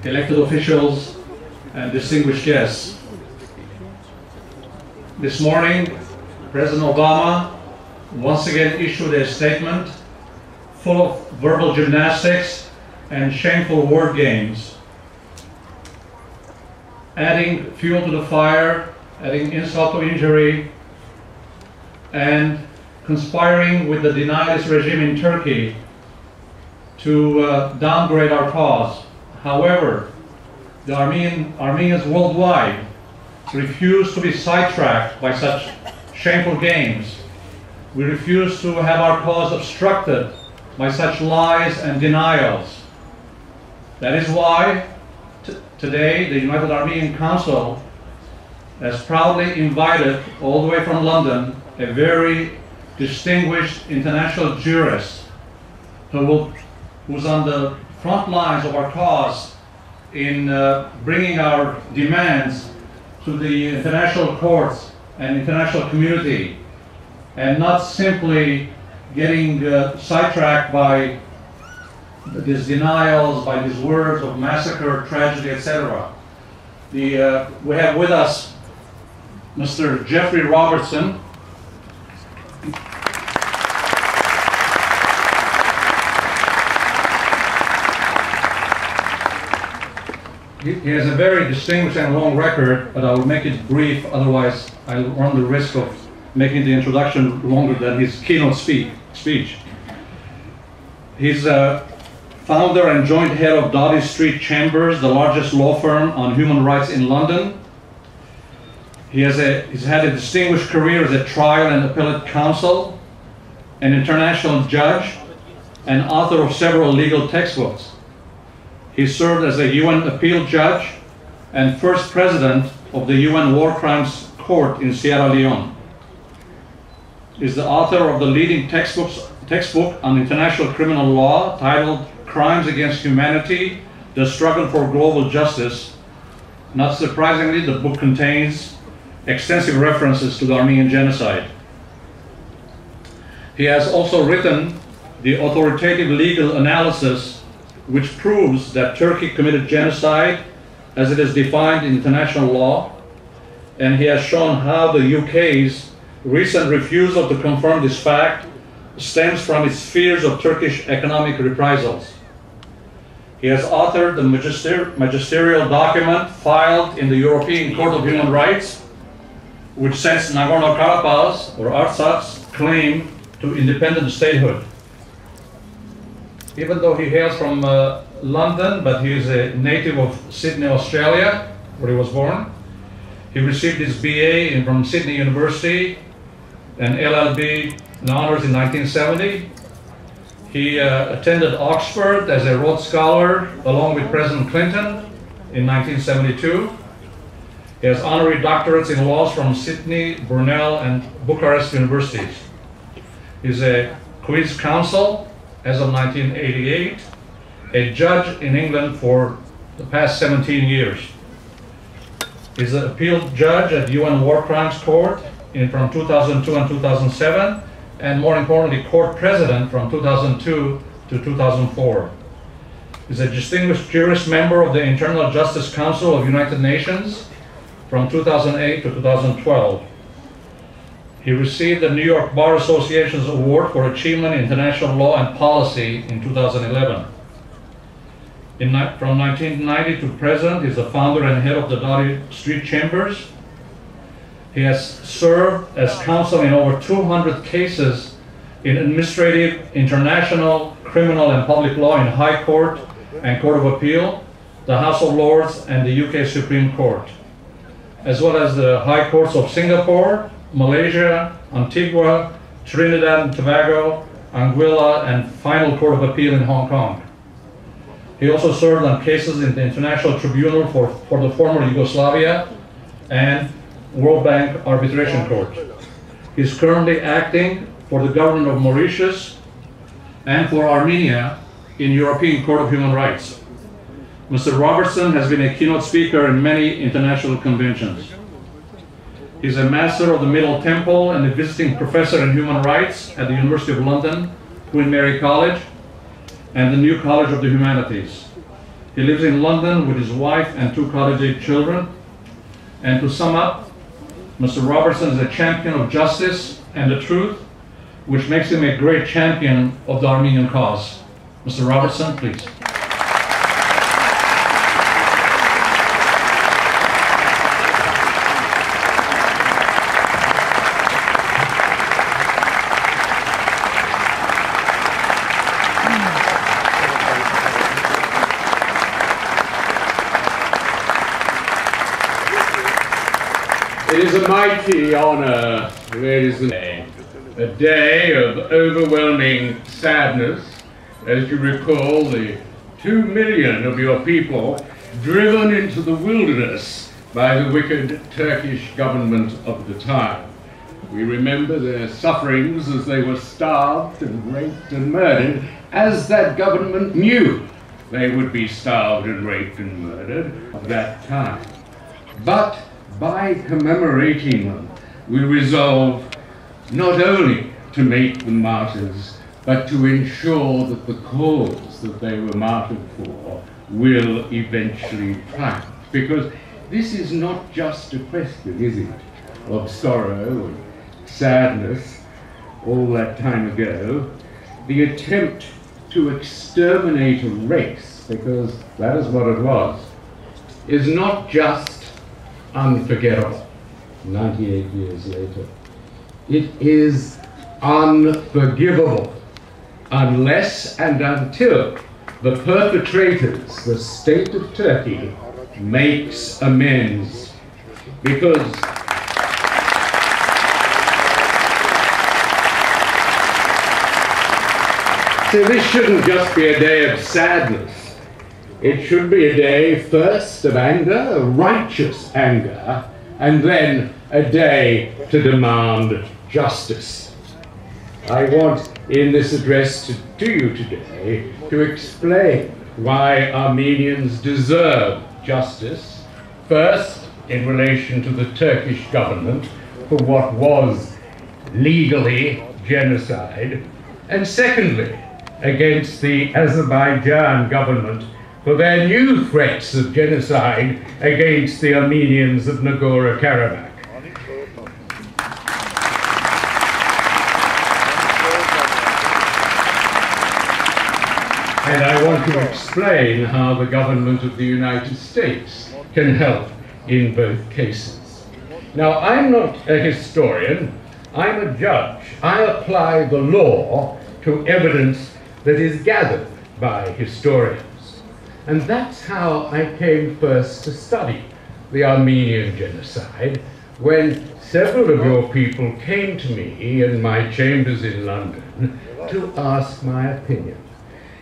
elected officials, and distinguished guests. This morning, President Obama once again issued a statement full of verbal gymnastics and shameful word games, adding fuel to the fire, adding insult to injury, and conspiring with the denialist regime in Turkey to downgrade our cause. However, the Armenians worldwide refuse to be sidetracked by such shameful games. We refuse to have our cause obstructed by such lies and denials. That is why today the United Armenian Council has proudly invited all the way from London a very distinguished international jurist who's on the front lines of our cause in bringing our demands to the international courts and international community, and not simply getting sidetracked by these denials, by these words of massacre, tragedy, etc. We have with us Mr. Geoffrey Robertson. He has a very distinguished and long record, but I will make it brief, otherwise I'll run the risk of making the introduction longer than his keynote speech. He's a founder and joint head of Doughty Street Chambers, the largest law firm on human rights in London. He's had a distinguished career as a trial and appellate counsel, an international judge, and author of several legal textbooks. He served as a UN appeal judge and first president of the UN War Crimes Court in Sierra Leone. He is the author of the leading textbook on international criminal law titled Crimes Against Humanity, The Struggle for Global Justice. Not surprisingly, the book contains extensive references to the Armenian Genocide. He has also written the authoritative legal analysis which proves that Turkey committed genocide as it is defined in international law, and he has shown how the UK's recent refusal to confirm this fact stems from its fears of Turkish economic reprisals. He has authored the magisterial document filed in the European Court of Human Rights, which sets Nagorno-Karabakh's or Artsak's claim to independent statehood. Even though he hails from London, but he is a native of Sydney, Australia, where he was born. He received his BA from Sydney University and LLB in honors in 1970. He attended Oxford as a Rhodes Scholar along with President Clinton in 1972. He has honorary doctorates in laws from Sydney, Brunel, and Bucharest universities. He's a Queen's Counsel as of 1988, a judge in England for the past 17 years. He's an appeal judge at UN War Crimes Court from 2002 and 2007, and more importantly, court president from 2002 to 2004. He's a distinguished jurist member of the Internal Justice Council of United Nations from 2008 to 2012. He received the New York Bar Association's Award for Achievement in International Law and Policy in 2011. From 1990 to present, he's the founder and head of the Doughty Street Chambers. He has served as counsel in over 200 cases in administrative, international, criminal, and public law in High Court and Court of Appeal, the House of Lords, and the UK Supreme Court, as well as the High Courts of Singapore, Malaysia, Antigua, Trinidad and Tobago, Anguilla, and final Court of Appeal in Hong Kong. He also served on cases in the International Tribunal for the former Yugoslavia and World Bank Arbitration Court. He is currently acting for the government of Mauritius and for Armenia in European Court of Human Rights. Mr. Robertson has been a keynote speaker in many international conventions. He's a master of the Middle Temple and a visiting professor in human rights at the University of London, Queen Mary College, and the New College of the Humanities. He lives in London with his wife and 2 college-age children. And to sum up, Mr. Robertson is a champion of justice and the truth, which makes him a great champion of the Armenian cause. Mr. Robertson, please. It is a mighty honor, ladies and gentlemen, a day of overwhelming sadness as you recall the 2 million of your people driven into the wilderness by the wicked Turkish government of the time. We remember their sufferings as they were starved and raped and murdered, as that government knew they would be starved and raped and murdered at that time. But by commemorating them, we resolve not only to make them martyrs, but to ensure that the cause that they were martyred for will eventually triumph. Because this is not just a question, is it, of sorrow and sadness all that time ago. The attempt to exterminate a race, because that is what it was, is not just unforgettable 98 years later. It is unforgivable unless and until the perpetrators, the state of Turkey, makes amends. Because so this shouldn't just be a day of sadness. It should be a day first of anger, righteous anger, and then a day to demand justice. I want in this address to you today to explain why Armenians deserve justice, first in relation to the Turkish government for what was legally genocide, and secondly against the Azerbaijan government for their new threats of genocide against the Armenians of Nagorno-Karabakh. And I want to explain how the government of the United States can help in both cases. Now, I'm not a historian, I'm a judge. I apply the law to evidence that is gathered by historians. And that's how I came first to study the Armenian Genocide, when several of your people came to me in my chambers in London to ask my opinion.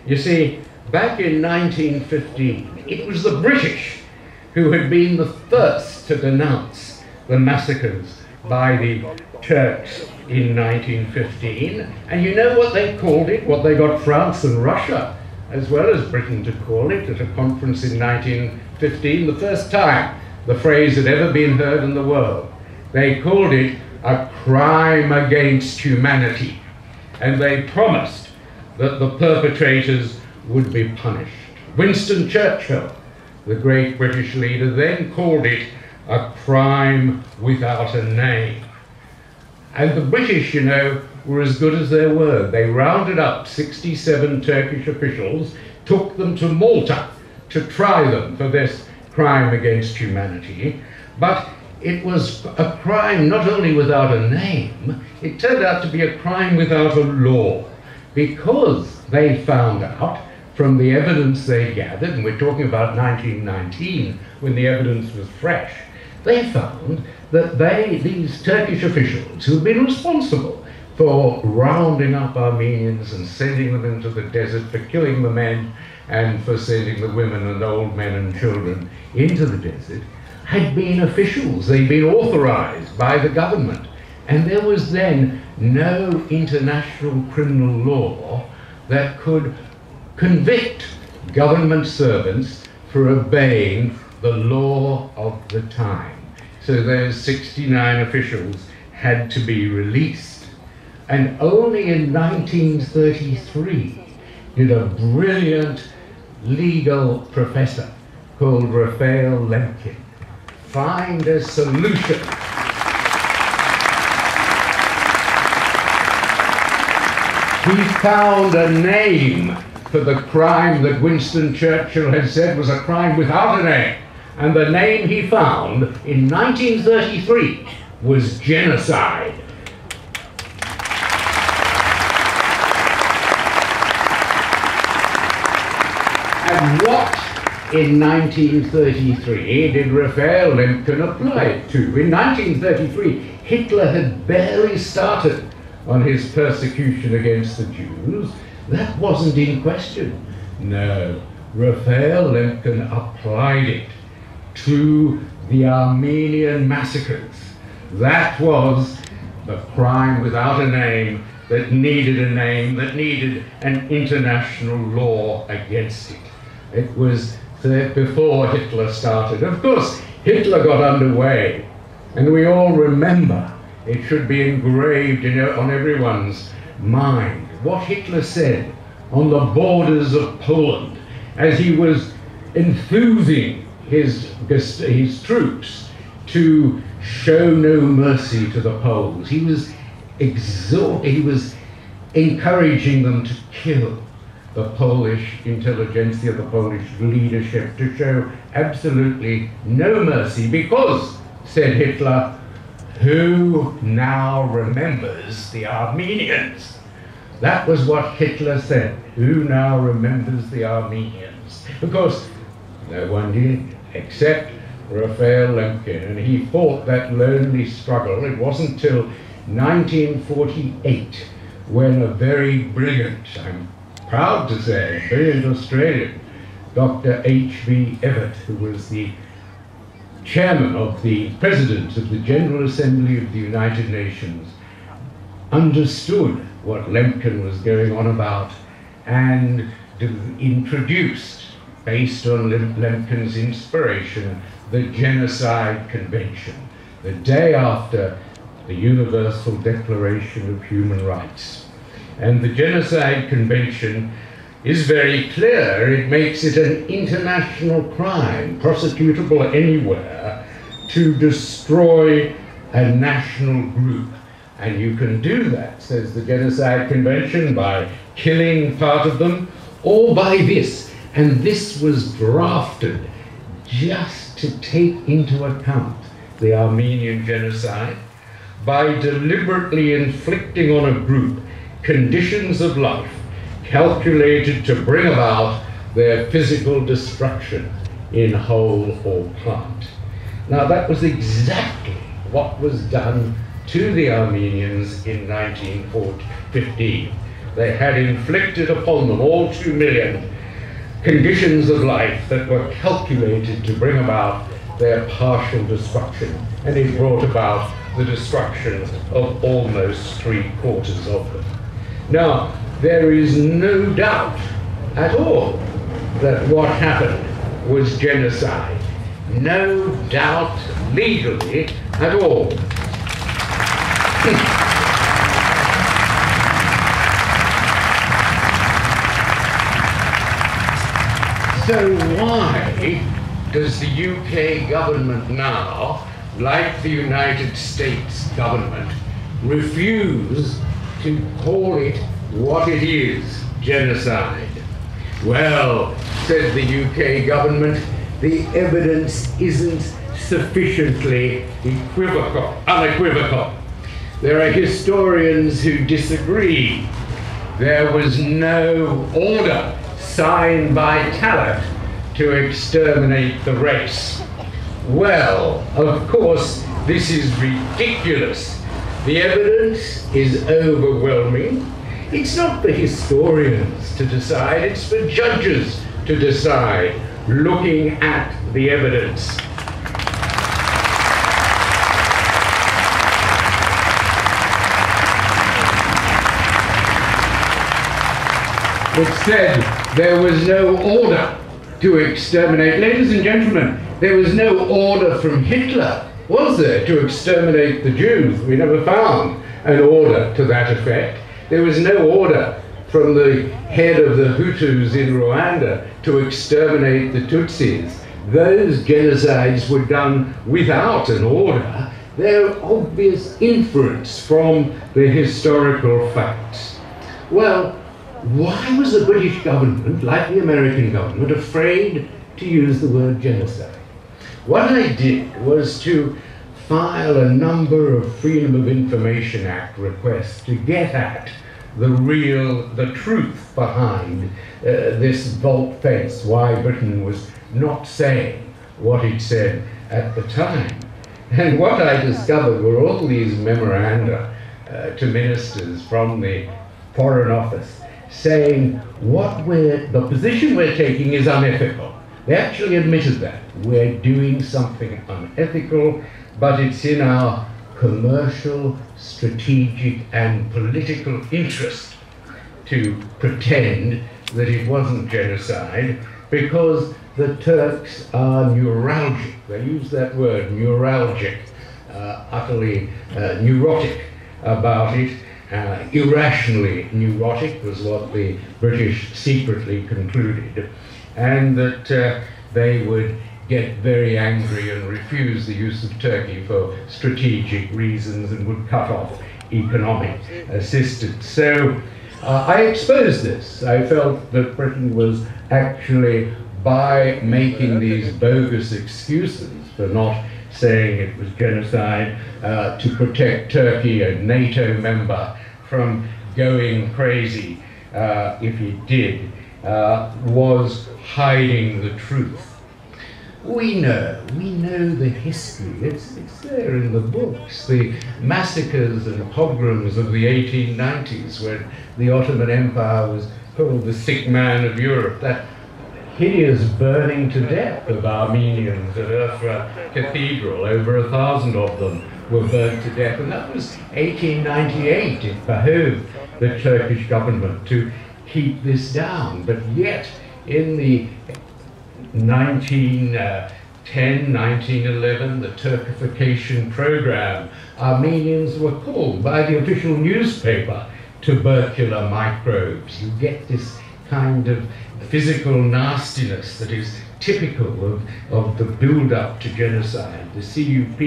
You see, back in 1915, it was the British who had been the first to denounce the massacres by the Turks in 1915. And you know what they called it, what they got France and Russia, as well as Britain, to call it at a conference in 1915, the first time the phrase had ever been heard in the world. They called it a crime against humanity, and they promised that the perpetrators would be punished. Winston Churchill, the great British leader, then called it a crime without a name. And the British, you know, were as good as their word. They rounded up 67 Turkish officials, took them to Malta to try them for this crime against humanity. But it was a crime not only without a name, it turned out to be a crime without a law, because they found out from the evidence they gathered, and we're talking about 1919 when the evidence was fresh, they found that these Turkish officials who'd been responsible for rounding up Armenians and sending them into the desert, for killing the men and for sending the women and old men and children into the desert, had been officials. They'd been authorized by the government. And there was then no international criminal law that could convict government servants for obeying the law of the time. So those 69 officials had to be released. And only in 1933 did a brilliant legal professor called Raphael Lemkin find a solution. He found a name for the crime that Winston Churchill had said was a crime without a name. And the name he found in 1933 was genocide. And what in 1933 did Raphael Lemkin apply it to? In 1933, Hitler had barely started on his persecution against the Jews. That wasn't in question. No, Raphael Lemkin applied it to the Armenian massacres. That was the crime without a name that needed a name, that needed an international law against it. It was before Hitler started. Of course, Hitler got underway, and we all remember, it should be engraved on everyone's mind, what Hitler said on the borders of Poland as he was enthusing his troops to show no mercy to the Poles. He was encouraging them to kill the Polish intelligentsia, the Polish leadership, to show absolutely no mercy because, said Hitler, who now remembers the Armenians? That was what Hitler said. Who now remembers the Armenians? Of course, no one did except Raphael Lemkin, and he fought that lonely struggle. It wasn't till 1948 when a very brilliant, I'm proud to say, brilliant Australian, Dr. H.V. Evatt, who was the president of the General Assembly of the United Nations, understood what Lemkin was going on about and introduced, based on Lemkin's inspiration, the Genocide Convention, the day after the Universal Declaration of Human Rights. And the Genocide Convention is very clear. It makes it an international crime, prosecutable anywhere, to destroy a national group. And you can do that, says the Genocide Convention, by killing part of them, or by this. And this was drafted just to take into account the Armenian genocide by deliberately inflicting on a group conditions of life calculated to bring about their physical destruction in whole or part. Now, that was exactly what was done to the Armenians in 1915. They had inflicted upon them, all 2 million, conditions of life that were calculated to bring about their partial destruction, and it brought about the destruction of almost 3/4 of them. Now, there is no doubt at all that what happened was genocide. No doubt legally at all. So why does the UK government now, like the United States government, refuse to call it what it is, genocide? Well, said the UK government, the evidence isn't sufficiently unequivocal. There are historians who disagree. There was no order signed by Talat to exterminate the race. Well, of course, this is ridiculous. The evidence is overwhelming. It's not for historians to decide, it's for judges to decide, looking at the evidence. It said there was no order to exterminate. Ladies and gentlemen, there was no order from Hitler, was there, to exterminate the Jews? We never found an order to that effect. There was no order from the head of the Hutus in Rwanda to exterminate the Tutsis. Those genocides were done without an order. They're obvious inference from the historical facts. Well, why was the British government, like the American government, afraid to use the word genocide? What I did was to file a number of Freedom of Information Act requests to get at the truth behind this volte-face, why Britain was not saying what it said at the time. And what I discovered were all these memoranda to ministers from the Foreign Office saying the position we're taking is unethical. They actually admitted that. We're doing something unethical, but it's in our commercial, strategic, and political interest to pretend that it wasn't genocide, because the Turks are neuralgic. They use that word, neuralgic, utterly neurotic about it. Irrationally neurotic was what the British secretly concluded, and that they would get very angry and refuse the use of Turkey for strategic reasons and would cut off economic assistance. So I exposed this. I felt that Britain was actually, by making these bogus excuses for not saying it was genocide, to protect Turkey, a NATO member, from going crazy if it did, was hiding the truth. We know the history, it's there in the books, the massacres and pogroms of the 1890s when the Ottoman Empire was called the sick man of Europe, that hideous burning to death of Armenians at Urfa Cathedral. Over 1,000 of them were burnt to death, and that was 1898. It behoved the Turkish government to keep this down, but yet in the 1910, 1911, the Turkification program, Armenians were called by the official newspaper tubercular microbes. You get this kind of physical nastiness that is typical of the build-up to genocide. The CUP,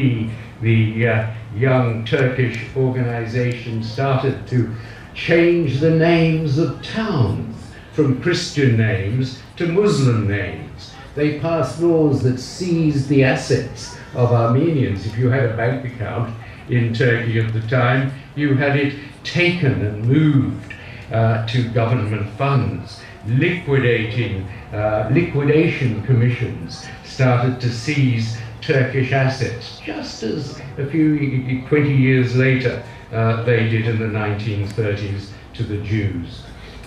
the young Turkish organization, started to change the names of towns from Christian names to Muslim names. They passed laws that seized the assets of Armenians. If you had a bank account in Turkey at the time, you had it taken and moved to government funds. Liquidation commissions started to seize Turkish assets, just as a few 20 years later they did in the 1930s to the Jews.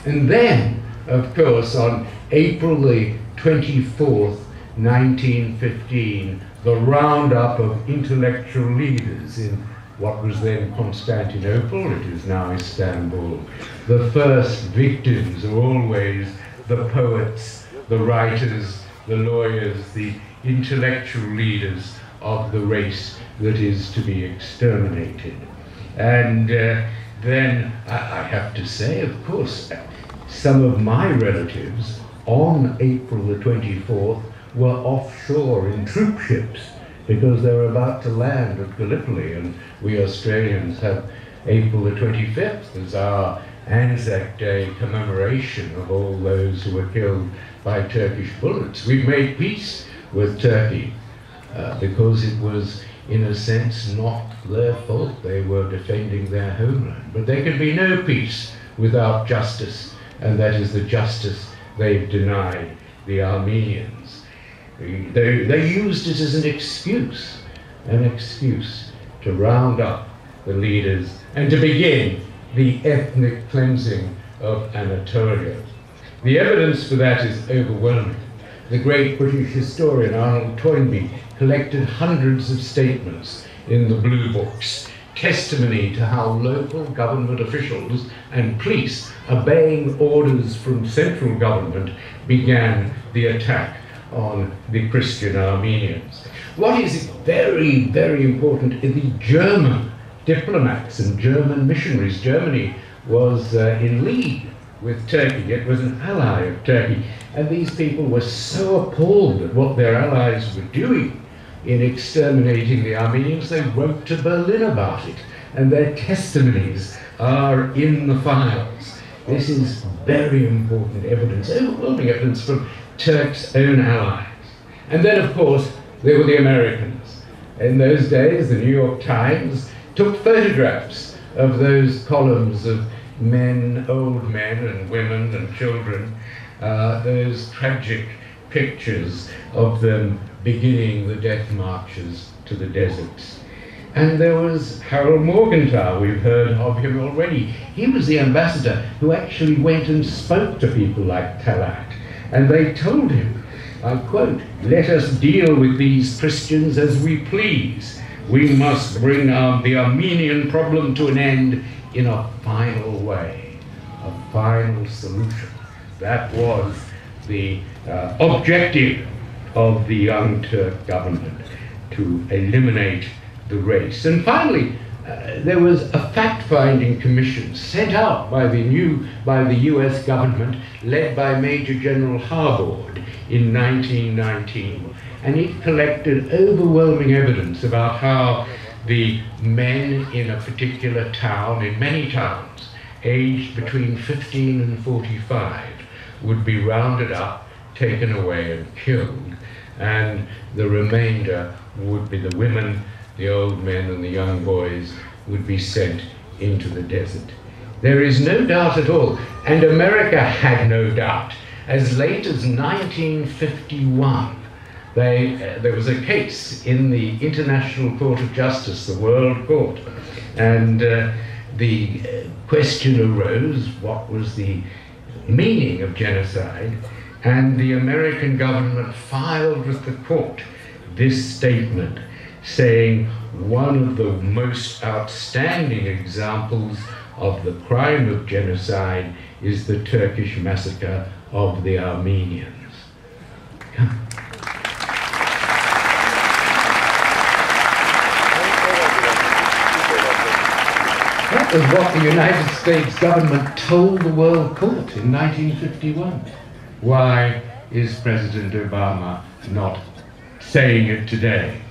And then, of course, on April the 24th, 1915, the roundup of intellectual leaders in what was then Constantinople, it is now Istanbul. The first victims are always the poets, the writers, the lawyers, the intellectual leaders of the race that is to be exterminated. And then I have to say, of course, some of my relatives on April the 24th were offshore in troop ships because they were about to land at Gallipoli, and we Australians have April the 25th as our Anzac Day commemoration of all those who were killed by Turkish bullets. We've made peace with Turkey because it was, in a sense, not their fault. They were defending their homeland. But there can be no peace without justice, and that is the justice they've denied the Armenians. They used it as an excuse to round up the leaders and to begin the ethnic cleansing of Anatolia. The evidence for that is overwhelming. The great British historian Arnold Toynbee collected hundreds of statements in the Blue Books, testimony to how local government officials and police, obeying orders from central government, began the attack on the Christian Armenians. What is very, very important is the German diplomats and German missionaries. Germany was in league with Turkey. It was an ally of Turkey. And these people were so appalled at what their allies were doing in exterminating the Armenians, they wrote to Berlin about it. And their testimonies are in the files. This is very important evidence, overwhelming evidence from Turks' own allies. And then, of course, there were the Americans. In those days, the New York Times took photographs of those columns of men, old men and women and children, those tragic pictures of them beginning the death marches to the deserts. And there was Harold Morgenthau, we've heard of him already. He was the ambassador who actually went and spoke to people like Talat. And they told him, I quote, "Let us deal with these Christians as we please. We must bring the Armenian problem to an end in a final way, a final solution." That was the objective of the Young Turk government, to eliminate the race. And finally, there was a fact-finding commission sent out by the US government, led by Major General Harbord in 1919. And it collected overwhelming evidence about how the men in a particular town, in many towns, aged between 15 and 45, would be rounded up, taken away and killed. And the remainder would be the women, the old men and the young boys would be sent into the desert. There is no doubt at all, and America had no doubt. As late as 1951, there was a case in the International Court of Justice, the World Court, and the question arose, what was the meaning of genocide? And the American government filed with the court this statement, saying one of the most outstanding examples of the crime of genocide is the Turkish massacre of the Armenians. That was what the United States government told the World Court in 1951. Why is President Obama not saying it today?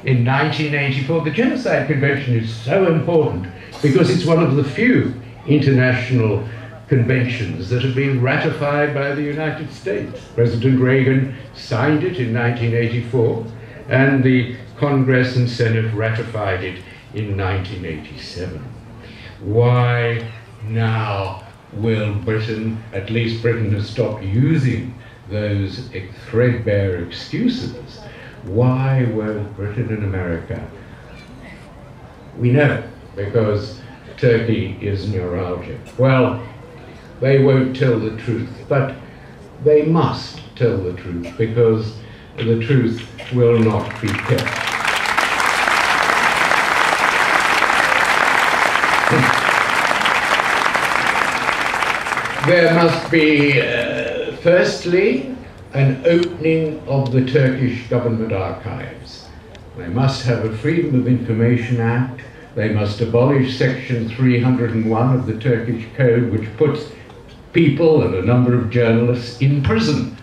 In 1984, the Genocide Convention is so important because it's one of the few international conventions that have been ratified by the United States. President Reagan signed it in 1984, and the Congress and Senate ratified it in 1987. Why now will Britain, at least Britain, has stopped using those threadbare excuses? Why won't Britain and America? We know, because Turkey is neuralgia. Well, they won't tell the truth, but they must tell the truth, because the truth will not be kept. There must be, firstly, an opening of the Turkish government archives. They must have a Freedom of Information Act. They must abolish Section 301 of the Turkish Code, which puts people and a number of journalists in prison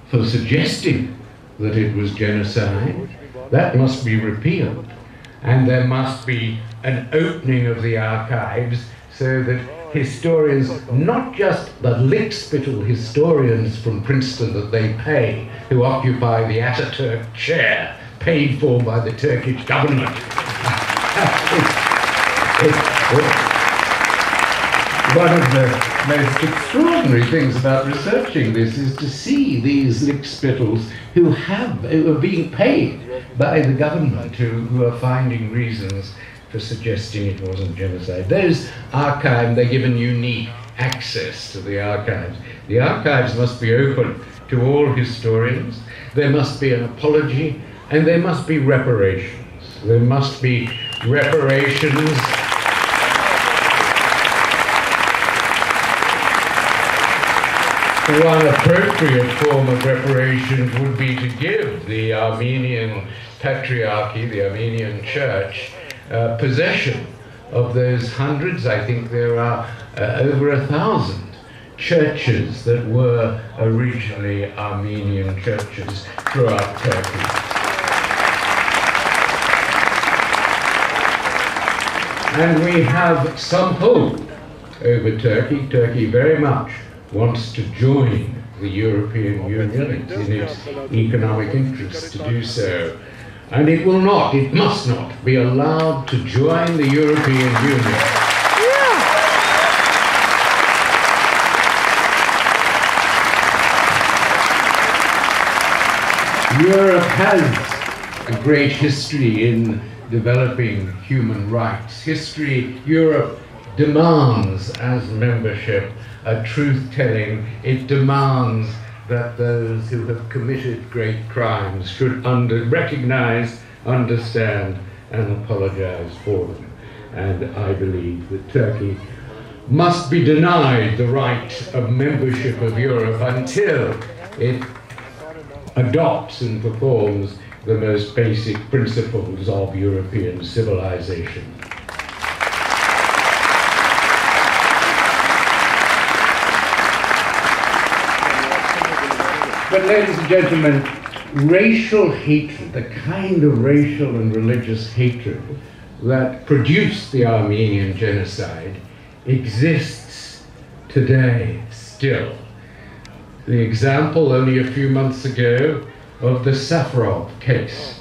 for suggesting that it was genocide. That must be repealed. And there must be an opening of the archives so that historians, not just the lickspittle historians from Princeton that they pay, who occupy the Ataturk chair, paid for by the Turkish government. One of the most extraordinary things about researching this is to see these lickspittles who are being paid by the government, who are finding reasons for suggesting it wasn't genocide. Those archives, they're given unique access to the archives. The archives must be open to all historians. There must be an apology, and there must be reparations. There must be reparations. One appropriate form of reparations would be to give the Armenian Patriarchy, the Armenian Church, possession of those hundreds, I think there are over 1,000 churches that were originally Armenian churches throughout Turkey. And we have some hope over Turkey. Turkey very much wants to join the European Union. It's in its economic interest to do so. And it will not, it must not be allowed to join the European Union. Europe has a great history in developing human rights. Europe demands as membership a truth-telling. It demands that those who have committed great crimes should recognize, understand, and apologize for them. And I believe that Turkey must be denied the right of membership of Europe until it adopts and performs the most basic principles of European civilization. But ladies and gentlemen, racial hatred, the kind of racial and religious hatred that produced the Armenian Genocide, exists today still. The example only a few months ago of the Safarov case.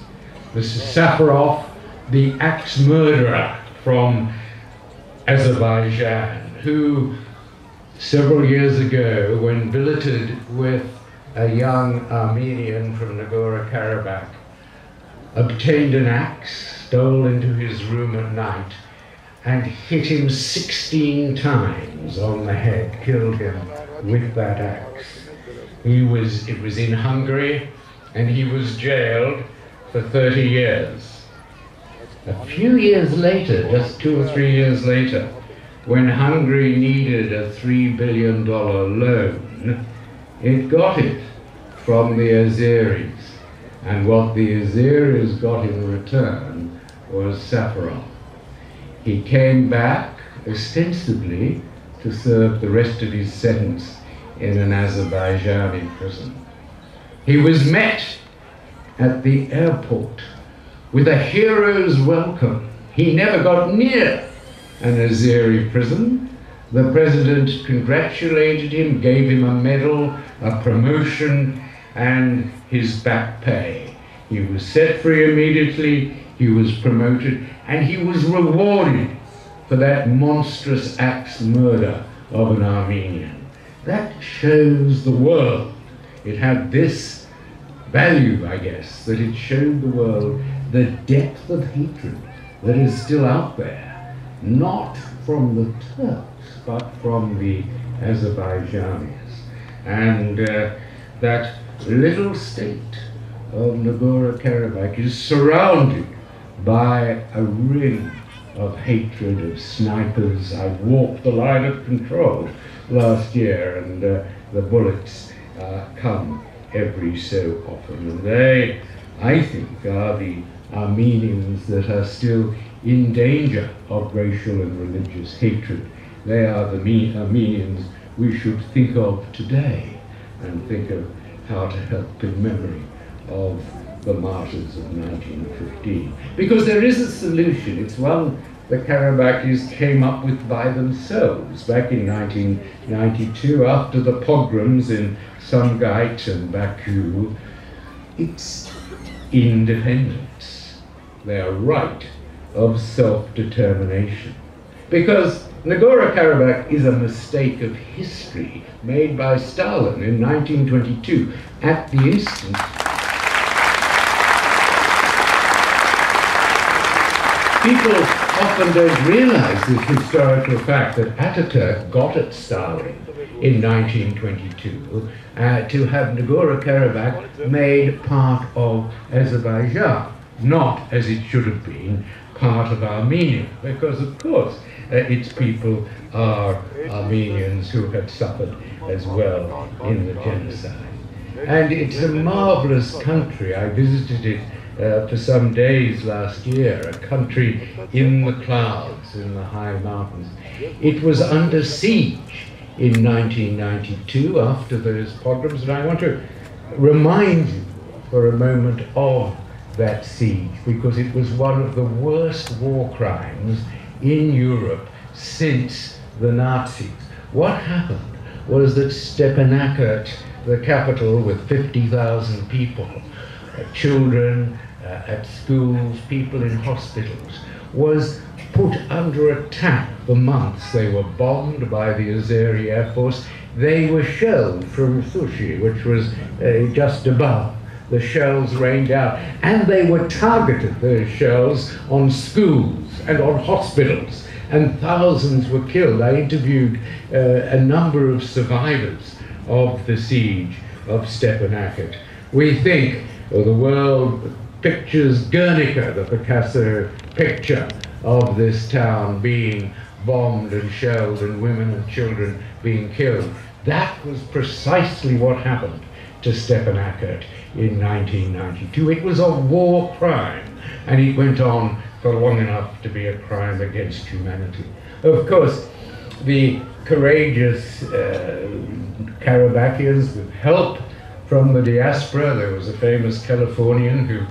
Mr. Safarov, the axe murderer from Azerbaijan, who several years ago, when billeted with a young Armenian from Nagorno-Karabakh, obtained an axe, stole into his room at night, and hit him 16 times on the head, killed him with that axe. It was in Hungary, and he was jailed for 30 years. A few years later, just 2 or 3 years later, when Hungary needed a $3 billion loan, it got it from the Azeris. And what the Azeris got in return was Safarov. He came back ostensibly to serve the rest of his sentence in an Azerbaijani prison. He was met at the airport with a hero's welcome. He never got near an Azeri prison. The president congratulated him, gave him a medal, a promotion, and his back pay. He was set free immediately, he was promoted, and he was rewarded for that monstrous axe murder of an Armenian. That shows the world. It had this value, I guess, that it showed the world the depth of hatred that is still out there, not from the Turks, but from the Azerbaijanis. And that little state of Nagorno-Karabakh is surrounded by a ring of hatred of snipers. I walked the line of control last year, and the bullets come every so often. And they, I think, are the Armenians that are still in danger of racial and religious hatred. They are the Armenians we should think of today and think of how to help in memory of the martyrs of 1915. Because there is a solution. It's one the Karabakhis came up with by themselves back in 1992 after the pogroms in Sumgait and Baku. It's independence, their right of self-determination. Because Nagorno-Karabakh is a mistake of history made by Stalin in 1922 at the instant people often don't realize this historical fact that Ataturk got at Stalin in 1922 to have Nagorno-Karabakh made part of Azerbaijan, not, as it should have been, part of Armenia, because of course its people are Armenians who had suffered as well in the genocide. And it's a marvelous country. I visited it for some days last year, a country in the clouds, in the high mountains. It was under siege in 1992 after those pogroms, and I want to remind you for a moment of that siege, because it was one of the worst war crimes in Europe since the Nazis. What happened was that Stepanakert, the capital with 50,000 people, children at schools, people in hospitals, was put under attack for months. They were bombed by the Azeri Air Force. They were shelled from Sushi, which was just above. The shells rained out, and they were targeted, those shells, on schools and on hospitals, and thousands were killed. I interviewed a number of survivors of the siege of Stepanakert. We think, or the world pictures Guernica, the Picasso picture of this town being bombed and shelled and women and children being killed. That was precisely what happened to Stepanakert in 1992. It was a war crime, and it went on for long enough to be a crime against humanity. Of course, the courageous Karabakians, with help from the diaspora, there was a famous Californian who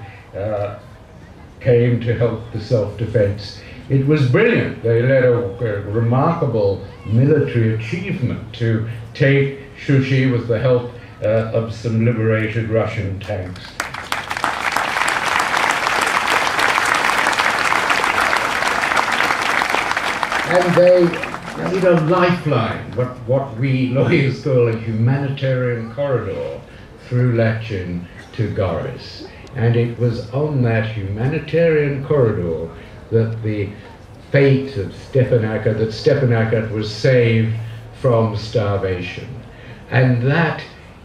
came to help the self-defense. It was brilliant. They led a remarkable military achievement to take Shushi with the help of some liberated Russian tanks. And they made a lifeline, what we lawyers call a humanitarian corridor, through Lachin to Goris. And it was on that humanitarian corridor that the fate of Stepanakert was saved from starvation. And that,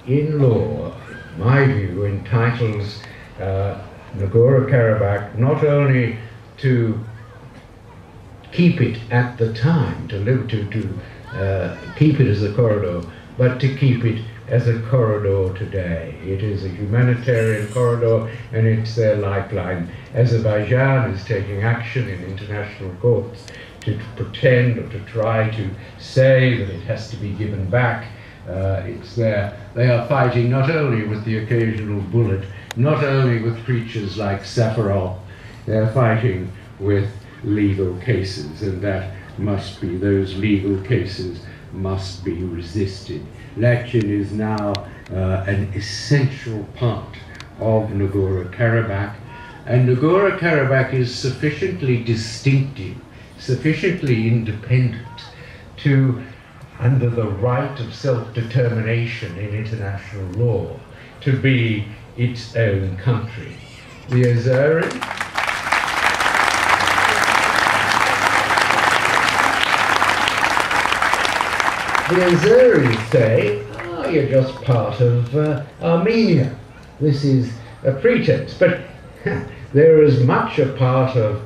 in law, my view, entitles Nagorno-Karabakh not only to keep it at the time, to keep it as a corridor, but to keep it as a corridor today. It is a humanitarian corridor, and it's their lifeline. Azerbaijan is taking action in international courts to pretend or to try to say that it has to be given back. It's there. They are fighting not only with the occasional bullet, not only with creatures like Safarov, they're fighting with legal cases, and that must be, those legal cases must be resisted. Lachin is now an essential part of Nagorno-Karabakh, and Nagorno-Karabakh is sufficiently distinctive, sufficiently independent to, under the right of self-determination in international law, to be its own country. The Azeris say, oh, you're just part of Armenia. This is a pretense. But they're as much a part of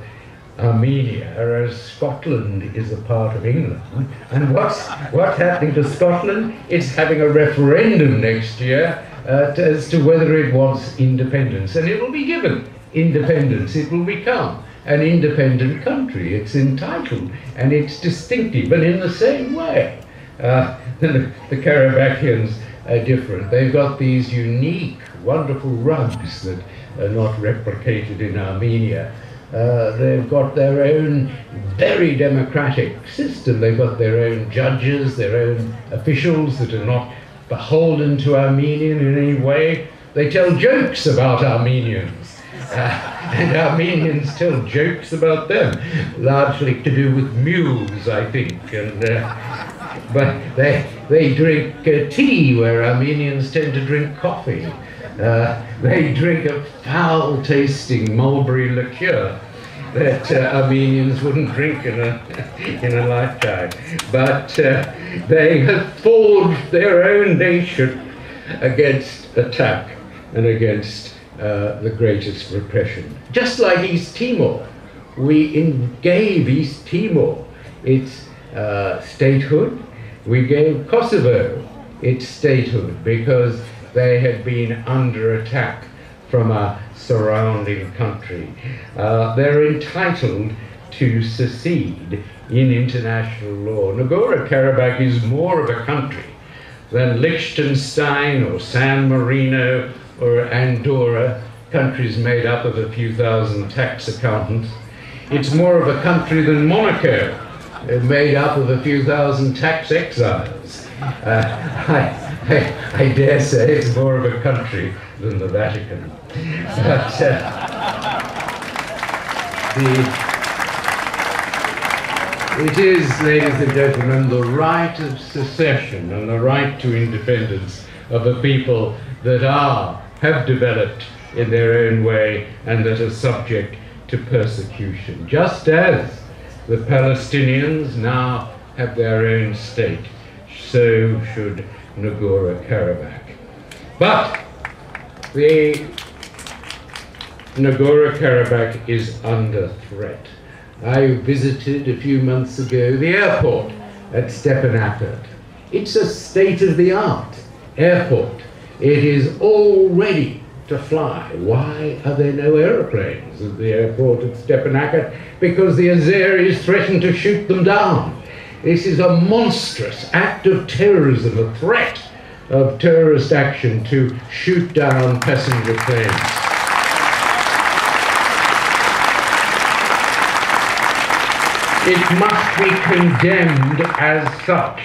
Armenia as Scotland is a part of England. And what's happening to Scotland? It's having a referendum next year as to whether it wants independence. And it will be given independence. It will become an independent country. It's entitled and it's distinctive. And in the same way, the Karabakians are different. They've got these unique, wonderful rugs that are not replicated in Armenia. They've got their own very democratic system. They've got their own judges, their own officials that are not beholden to Armenian in any way. They tell jokes about Armenians, and Armenians tell jokes about them, largely to do with mules, I think. And but they drink tea where Armenians tend to drink coffee. They drink a foul-tasting mulberry liqueur that Armenians wouldn't drink in a lifetime. But they have forged their own nation against attack and against the greatest repression. Just like East Timor, we gave East Timor its statehood. We gave Kosovo its statehood because they had been under attack from a surrounding country. They're entitled to secede in international law. Nagorno-Karabakh is more of a country than Liechtenstein or San Marino or Andorra, countries made up of a few thousand tax accountants. It's more of a country than Monaco, made up of a few thousand tax exiles. I dare say it's more of a country than the Vatican. But it is, ladies and gentlemen, the right of secession and the right to independence of a people that have developed in their own way and that are subject to persecution. Just as the Palestinians now have their own state, so should Nagorno-Karabakh. But the Nagorno-Karabakh is under threat. I visited a few months ago the airport at Stepanakert. It's a state-of-the-art airport. It is all ready to fly. Why are there no aeroplanes at the airport at Stepanakert? Because the Azeris threaten to shoot them down. This is a monstrous act of terrorism, a threat of terrorist action to shoot down passenger planes. It must be condemned as such.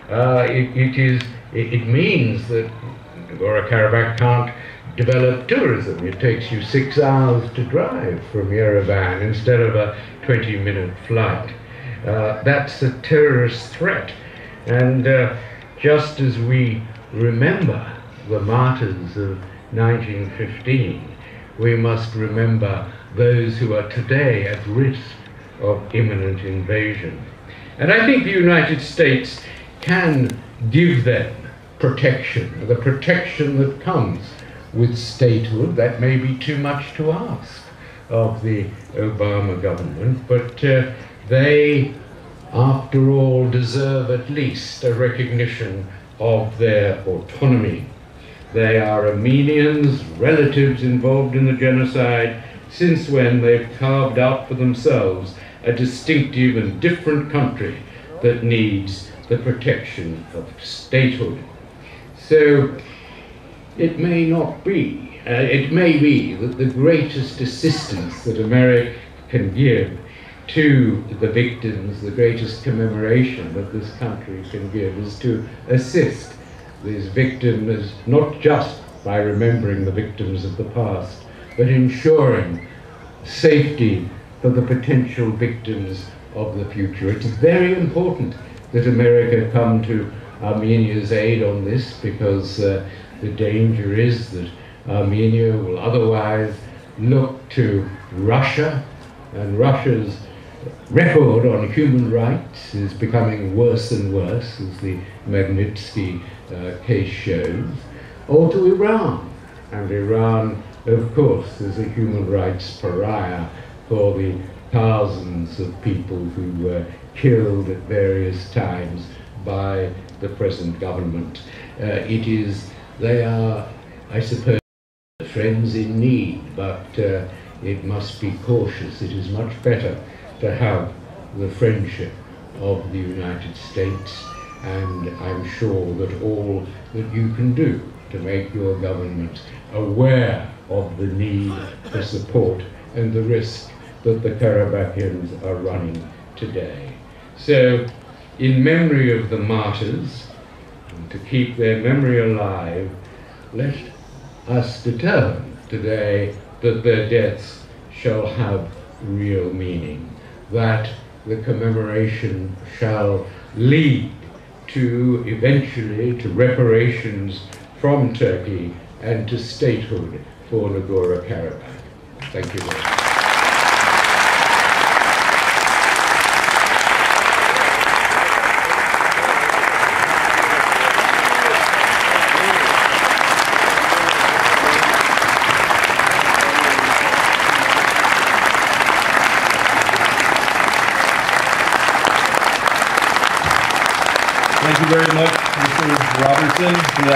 It means that Nagorno-Karabakh can't develop tourism. It takes you 6 hours to drive from Yerevan instead of a 20-minute flight. That's a terrorist threat. And just as we remember the martyrs of 1915, we must remember those who are today at risk of imminent invasion. And I think the United States can give them protection, the protection that comes with statehood. That may be too much to ask of the Obama government, but they, after all, deserve at least a recognition of their autonomy. They are Armenians, relatives involved in the genocide, since when they've carved out for themselves a distinctive and different country that needs the protection of statehood. So it may not be, it may be that the greatest assistance that America can give to the victims, the greatest commemoration that this country can give, is to assist these victims, not just by remembering the victims of the past, but ensuring safety for the potential victims of the future. It's very important that America come to Armenia's aid on this, because the danger is that Armenia will otherwise look to Russia, and Russia's record on human rights is becoming worse and worse, as the Magnitsky case shows, or to Iran. And Iran, of course, is a human rights pariah for the thousands of people who were killed at various times by the present government. They are, I suppose, friends in need, but it must be cautious. It is much better to have the friendship of the United States, and I'm sure that all that you can do to make your government aware of the need for support and the risk that the Karabakhians are running today. So, in memory of the martyrs, and to keep their memory alive, let us determine today that their deaths shall have real meaning, that the commemoration shall lead to, eventually, to reparations from Turkey and to statehood for Nagorno-Karabakh. Thank you very much. Thank you very much, Mr. Robertson, for that.